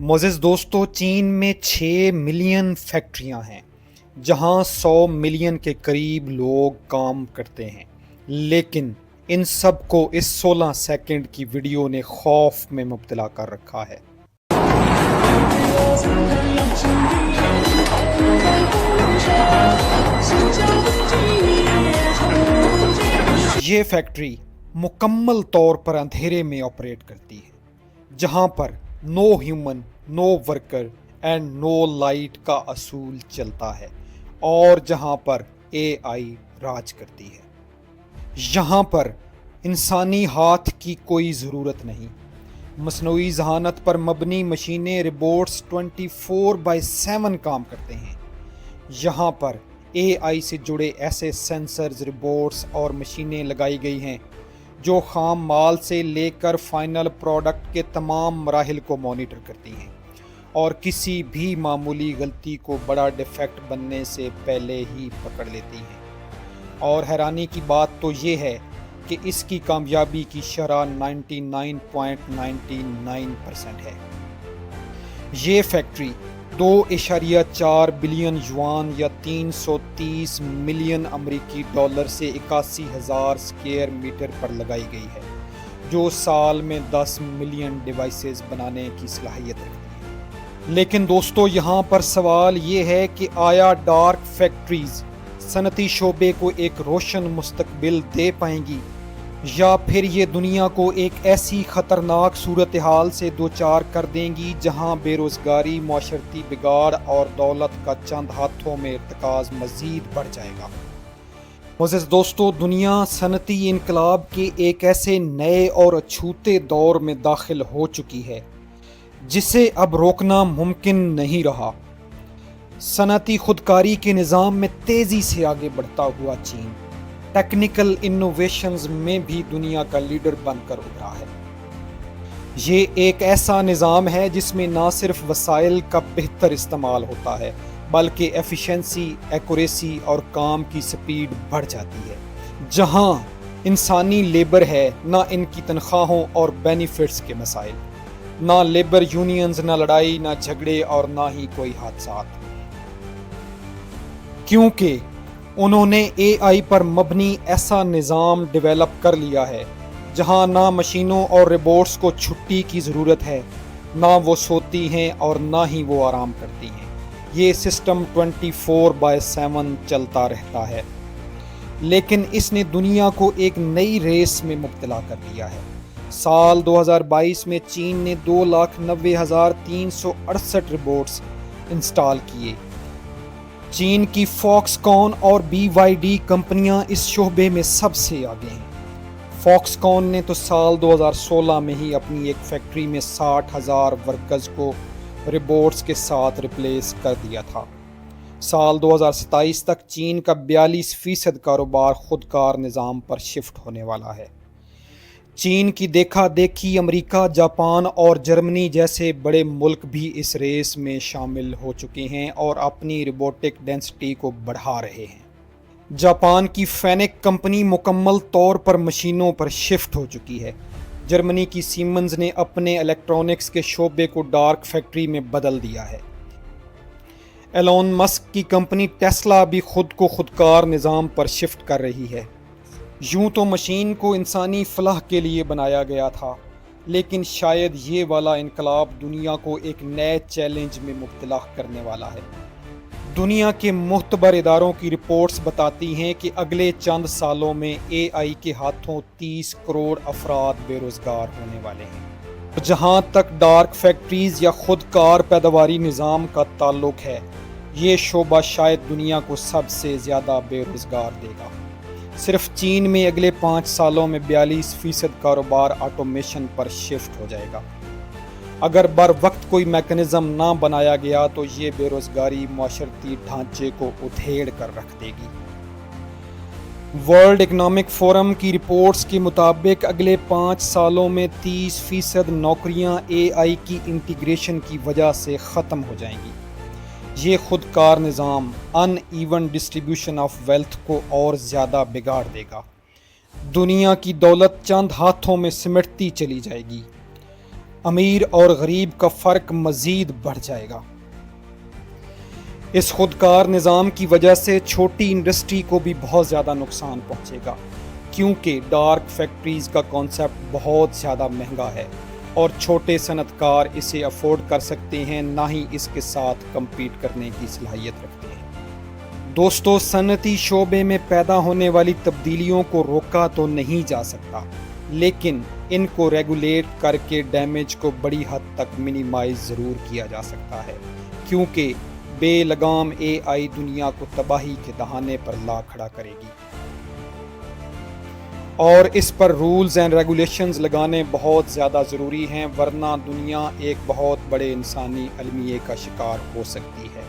معزز دوستو، چین میں 6 ملین فیکٹریاں ہیں جہاں 100 ملین کے قریب لوگ کام کرتے ہیں، لیکن ان سب کو اس 16 سیکنڈ کی ویڈیو نے خوف میں مبتلا کر رکھا ہے۔ یہ فیکٹری مکمل طور پر اندھیرے میں آپریٹ کرتی ہے، جہاں پر no human, no worker and no light کا اصول چلتا ہے، اور جہاں پر اے آئی راج کرتی ہے۔ یہاں پر انسانی ہاتھ کی کوئی ضرورت نہیں، مصنوعی ذہانت پر مبنی مشینیں روبوٹس 24/7 کام کرتے ہیں۔ یہاں پر اے آئی سے جڑے ایسے سینسرز، روبوٹس اور مشینیں لگائی گئی ہیں جو خام مال سے لے کر فائنل پروڈکٹ کے تمام مراحل کو مانیٹر کرتی ہیں، اور کسی بھی معمولی غلطی کو بڑا ڈیفیکٹ بننے سے پہلے ہی پکڑ لیتی ہیں۔ اور حیرانی کی بات تو یہ ہے کہ اس کی کامیابی کی شرح 99.99% ہے۔ یہ فیکٹری 2.4 بلین یوان یا 330 ملین امریکی ڈالر سے 81,000 سکوائر میٹر پر لگائی گئی ہے، جو سال میں 10 ملین ڈیوائسز بنانے کی صلاحیت رکھتی ہے۔ لیکن دوستو، یہاں پر سوال یہ ہے کہ آیا ڈارک فیکٹریز صنعتی شعبے کو ایک روشن مستقبل دے پائیں گی، یا پھر یہ دنیا کو ایک ایسی خطرناک صورتحال سے دوچار کر دیں گی جہاں بے روزگاری، معاشرتی بگاڑ اور دولت کا چند ہاتھوں میں ارتکاز مزید بڑھ جائے گا۔ معزز دوستو، دنیا صنعتی انقلاب کے ایک ایسے نئے اور اچھوتے دور میں داخل ہو چکی ہے جسے اب روکنا ممکن نہیں رہا۔ صنعتی خودکاری کے نظام میں تیزی سے آگے بڑھتا ہوا چین ٹیکنیکل انوویشنز میں بھی دنیا کا لیڈر بن کر ابھرا ہے۔ یہ ایک ایسا نظام ہے جس میں نہ صرف وسائل کا بہتر استعمال ہوتا ہے، بلکہ ایفیشنسی، ایکوریسی اور کام کی سپیڈ بڑھ جاتی ہے۔ جہاں انسانی لیبر ہے، نہ ان کی تنخواہوں اور بینیفٹس کے مسائل، نہ لیبر یونینز، نہ لڑائی، نہ جھگڑے اور نہ ہی کوئی حادثات، کیونکہ انہوں نے اے آئی پر مبنی ایسا نظام ڈیولپ کر لیا ہے جہاں نہ مشینوں اور روبوٹس کو چھٹی کی ضرورت ہے، نہ وہ سوتی ہیں اور نہ ہی وہ آرام کرتی ہیں۔ یہ سسٹم 24/7 چلتا رہتا ہے۔ لیکن اس نے دنیا کو ایک نئی ریس میں مبتلا کر دیا ہے۔ سال 2022 میں چین نے 2,90,368 روبوٹس انسٹال کیے۔ چین کی فاکس کون اور BYD کمپنیاں اس شعبے میں سب سے آگے ہیں۔ فاکس کون نے تو سال 2016 میں ہی اپنی ایک فیکٹری میں 60,000 ورکرز کو روبوٹس کے ساتھ ریپلیس کر دیا تھا۔ سال 2027 تک چین کا 42% کاروبار خودکار نظام پر شفٹ ہونے والا ہے۔ چین کی دیکھا دیکھی امریکہ، جاپان اور جرمنی جیسے بڑے ملک بھی اس ریس میں شامل ہو چکے ہیں اور اپنی روبوٹک ڈینسٹی کو بڑھا رہے ہیں۔ جاپان کی فینک کمپنی مکمل طور پر مشینوں پر شفٹ ہو چکی ہے۔ جرمنی کی سیمنز نے اپنے الیکٹرونکس کے شعبے کو ڈارک فیکٹری میں بدل دیا ہے۔ ایلون مسک کی کمپنی ٹیسلا بھی خود کو خودکار نظام پر شفٹ کر رہی ہے۔ یوں تو مشین کو انسانی فلاح کے لیے بنایا گیا تھا، لیکن شاید یہ والا انقلاب دنیا کو ایک نئے چیلنج میں مبتلا کرنے والا ہے۔ دنیا کے معتبر اداروں کی رپورٹس بتاتی ہیں کہ اگلے چند سالوں میں اے آئی کے ہاتھوں 30 کروڑ افراد بے روزگار ہونے والے ہیں۔ جہاں تک ڈارک فیکٹریز یا خودکار پیداواری نظام کا تعلق ہے، یہ شعبہ شاید دنیا کو سب سے زیادہ بے روزگار دے گا۔ صرف چین میں اگلے 5 سالوں میں 42% کاروبار آٹومیشن پر شفٹ ہو جائے گا۔ اگر بر وقت کوئی میکانزم نہ بنایا گیا تو یہ بے روزگاری معاشرتی ڈھانچے کو ادھیڑ کر رکھ دے گی۔ ورلڈ اکنامک فورم کی رپورٹس کے مطابق اگلے 5 سالوں میں 30% نوکریاں اے آئی کی انٹیگریشن کی وجہ سے ختم ہو جائیں گی۔ یہ خودکار نظام in even distribution of wealth کو اور زیادہ بگاڑ دے گا۔ دنیا کی دولت چند ہاتھوں میں سمٹتی چلی جائے گی۔ امیر اور غریب کا فرق مزید بڑھ جائے گا۔ اس خودکار نظام کی وجہ سے چھوٹی انڈسٹری کو بھی بہت زیادہ نقصان پہنچے گا، کیونکہ ڈارک فیکٹریز کا کانسیپٹ بہت زیادہ مہنگا ہے اور چھوٹے صنعت کار اسے افورڈ کر سکتے ہیں، نہ ہی اس کے ساتھ کمپیٹ کرنے کی صلاحیت رکھتے ہیں۔ دوستو، صنعتی شعبے میں پیدا ہونے والی تبدیلیوں کو روکا تو نہیں جا سکتا، لیکن ان کو ریگولیٹ کر کے ڈیمیج کو بڑی حد تک منیمائز ضرور کیا جا سکتا ہے، کیونکہ بے لگام اے آئی دنیا کو تباہی کے دہانے پر لا کھڑا کرے گی، اور اس پر رولز اینڈ ریگولیشنز لگانے بہت زیادہ ضروری ہیں، ورنہ دنیا ایک بہت بڑے انسانی المیے کا شکار ہو سکتی ہے۔